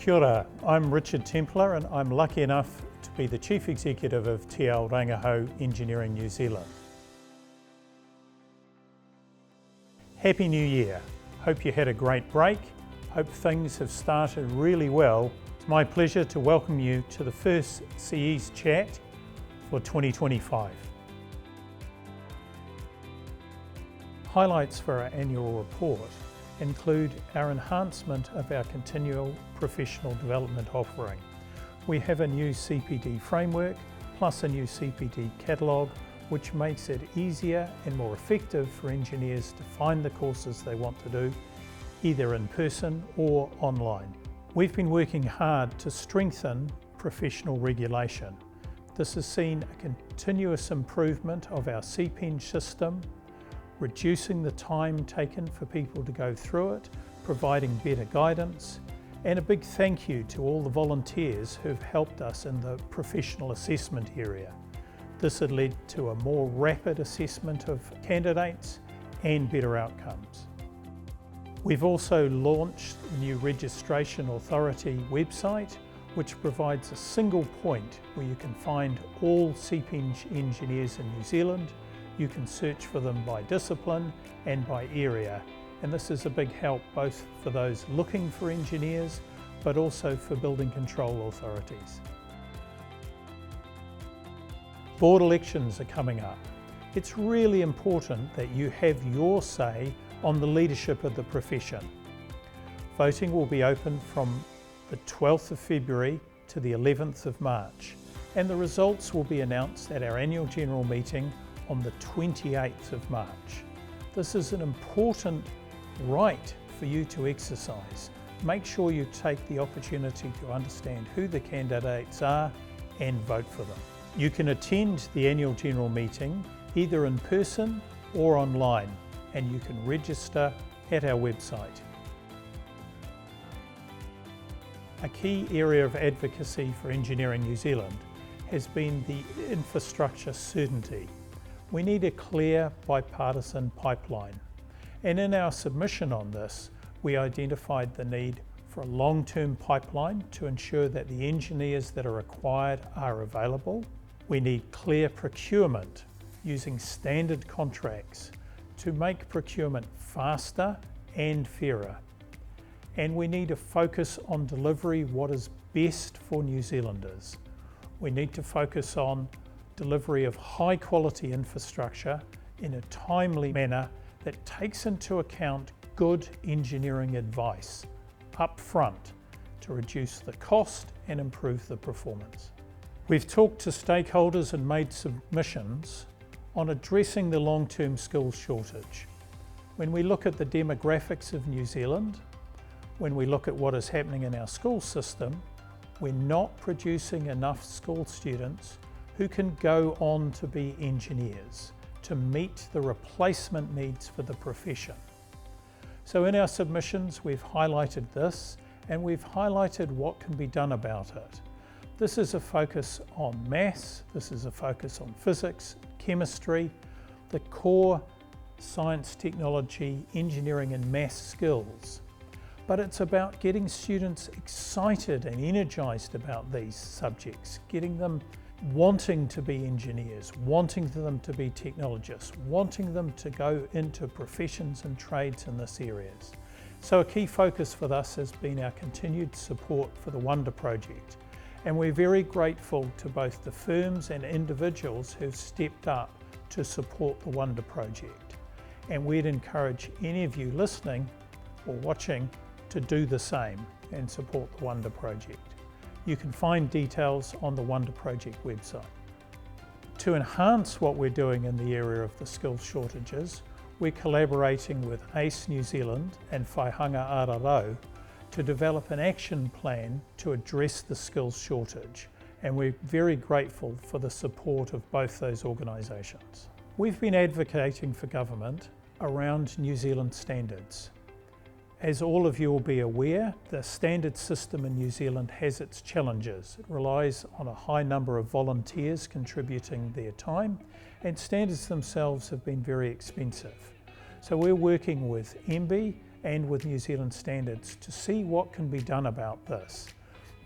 Kia ora, I'm Richard Templar and I'm lucky enough to be the Chief Executive of Te Ao Rangiho Engineering New Zealand. Happy New Year. Hope you had a great break. Hope things have started really well. It's my pleasure to welcome you to the first CE's chat for 2025. Highlights for our annual report include our enhancement of our continual professional development offering. We have a new CPD framework plus a new CPD catalogue, which makes it easier and more effective for engineers to find the courses they want to do, either in person or online. We've been working hard to strengthen professional regulation. This has seen a continuous improvement of our CPEng system, reducing the time taken for people to go through it, providing better guidance, and a big thank you to all the volunteers who've helped us in the professional assessment area. This had led to a more rapid assessment of candidates and better outcomes. We've also launched a new registration authority website, which provides a single point where you can find all CPEng engineers in New Zealand. You can search for them by discipline and by area, and this is a big help both for those looking for engineers but also for building control authorities. Board elections are coming up. It's really important that you have your say on the leadership of the profession. Voting will be open from the 12th of February to the 11th of March, and the results will be announced at our annual general meeting on the 28th of March. This is an important right for you to exercise. Make sure you take the opportunity to understand who the candidates are and vote for them. You can attend the annual general meeting either in person or online, and you can register at our website. A key area of advocacy for Engineering New Zealand has been the infrastructure certainty. We need a clear bipartisan pipeline, and in our submission on this, we identified the need for a long-term pipeline to ensure that the engineers that are required are available. We need clear procurement using standard contracts to make procurement faster and fairer. And we need a focus on delivery what is best for New Zealanders. We need to focus on delivery of high quality infrastructure in a timely manner that takes into account good engineering advice up front to reduce the cost and improve the performance. We've talked to stakeholders and made submissions on addressing the long-term skills shortage. When we look at the demographics of New Zealand, when we look at what is happening in our school system, we're not producing enough school students who can go on to be engineers to meet the replacement needs for the profession. So in our submissions, we've highlighted this and we've highlighted what can be done about it. This is a focus on maths, this is a focus on physics, chemistry, the core science, technology, engineering and maths skills. But it's about getting students excited and energized about these subjects, getting them wanting to be engineers, wanting them to be technologists, wanting them to go into professions and trades in this areas. So a key focus for us has been our continued support for the Wonder Project. And we're very grateful to both the firms and individuals who've stepped up to support the Wonder Project. And we'd encourage any of you listening or watching to do the same and support the Wonder Project. You can find details on the Wonder Project website. To enhance what we're doing in the area of the skills shortages, we're collaborating with ACE New Zealand and Whaihanga Ararau to develop an action plan to address the skills shortage, and we're very grateful for the support of both those organisations. We've been advocating for government around New Zealand standards. As all of you will be aware, the standard system in New Zealand has its challenges. It relies on a high number of volunteers contributing their time, and standards themselves have been very expensive. So we're working with MB and with New Zealand standards to see what can be done about this.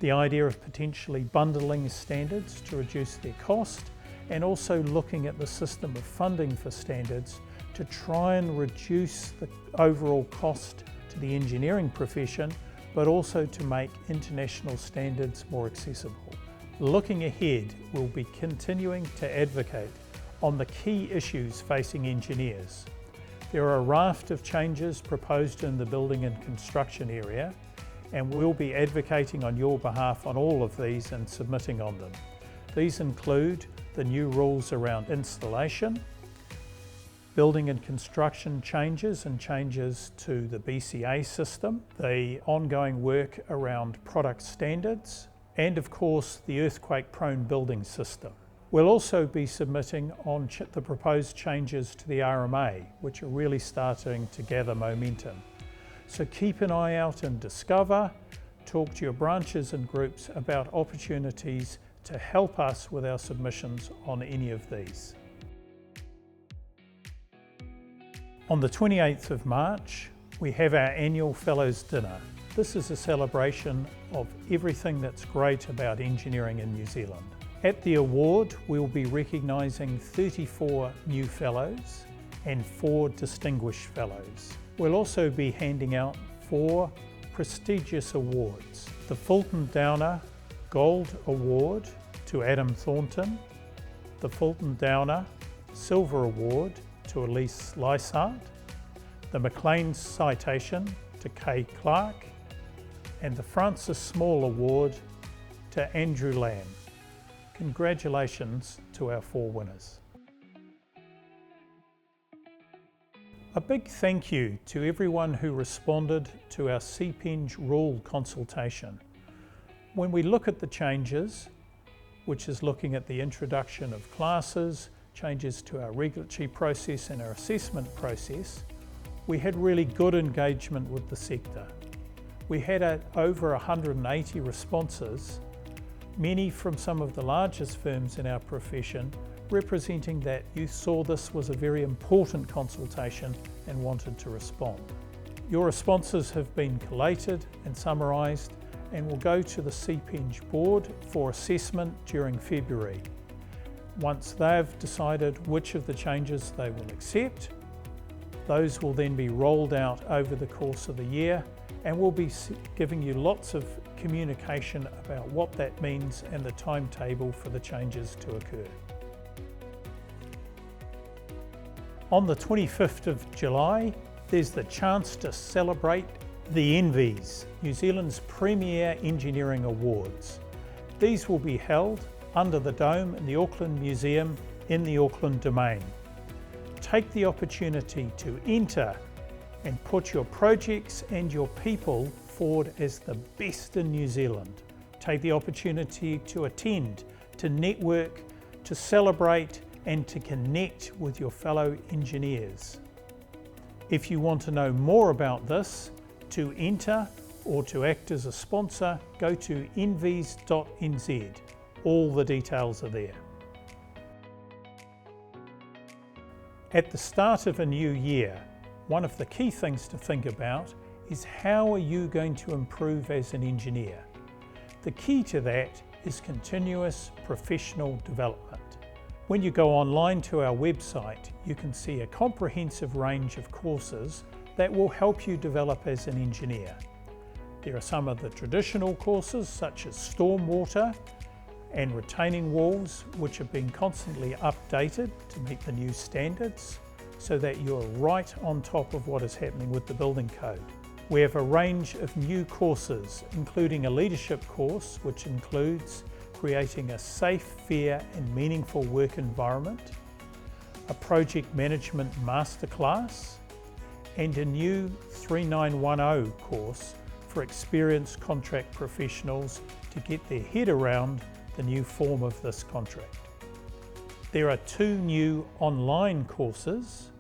The idea of potentially bundling standards to reduce their cost, and also looking at the system of funding for standards to try and reduce the overall cost to the engineering profession, but also to make international standards more accessible. Looking ahead, we'll be continuing to advocate on the key issues facing engineers. There are a raft of changes proposed in the building and construction area, and we'll be advocating on your behalf on all of these and submitting on them. These include the new rules around installation, building and construction changes and changes to the BCA system, the ongoing work around product standards, and of course the earthquake-prone building system. We'll also be submitting on the proposed changes to the RMA, which are really starting to gather momentum. So keep an eye out and discover, talk to your branches and groups about opportunities to help us with our submissions on any of these. On the 28th of March, we have our annual Fellows Dinner. This is a celebration of everything that's great about engineering in New Zealand. At the award, we'll be recognising 34 new Fellows and 4 Distinguished Fellows. We'll also be handing out 4 prestigious awards. The Fulton Downer Gold Award to Adam Thornton, the Fulton Downer Silver Award to Elise Lysart, the McLean Citation to Kay Clark, and the Francis Small Award to Andrew Lamb. Congratulations to our 4 winners. A big thank you to everyone who responded to our CPEng rule consultation. When we look at the changes, which is looking at the introduction of classes, changes to our regulatory process and our assessment process, we had really good engagement with the sector. We had over 180 responses, many from some of the largest firms in our profession, representing that you saw this was a very important consultation and wanted to respond. Your responses have been collated and summarised and will go to the CPEng board for assessment during February. Once they've decided which of the changes they will accept, those will then be rolled out over the course of the year, and we'll be giving you lots of communication about what that means and the timetable for the changes to occur. On the 25th of July, there's the chance to celebrate the ENVIES, New Zealand's premier engineering awards. These will be held under the dome in the Auckland Museum in the Auckland Domain. Take the opportunity to enter and put your projects and your people forward as the best in New Zealand. Take the opportunity to attend, to network, to celebrate and to connect with your fellow engineers. If you want to know more about this, to enter or to act as a sponsor, go to envies.nz. All the details are there. At the start of a new year, one of the key things to think about is how are you going to improve as an engineer? The key to that is continuous professional development. When you go online to our website, you can see a comprehensive range of courses that will help you develop as an engineer. There are some of the traditional courses such as stormwater and retaining walls, which have been constantly updated to meet the new standards so that you're right on top of what is happening with the building code. We have a range of new courses, including a leadership course, which includes creating a safe, fair and meaningful work environment, a project management masterclass, and a new 3910 course for experienced contract professionals to get their head around the new form of this contract. There are 2 new online courses,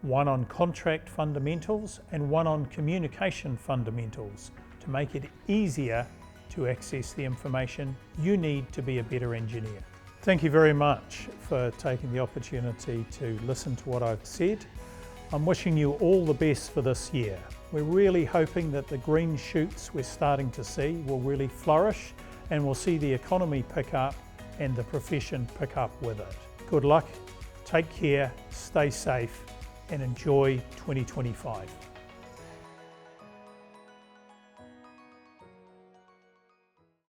one on contract fundamentals and one on communication fundamentals, to make it easier to access the information you need to be a better engineer. Thank you very much for taking the opportunity to listen to what I've said. I'm wishing you all the best for this year. We're really hoping that the green shoots we're starting to see will really flourish, and we'll see the economy pick up and the profession pick up with it. Good luck, take care, stay safe, and enjoy 2025.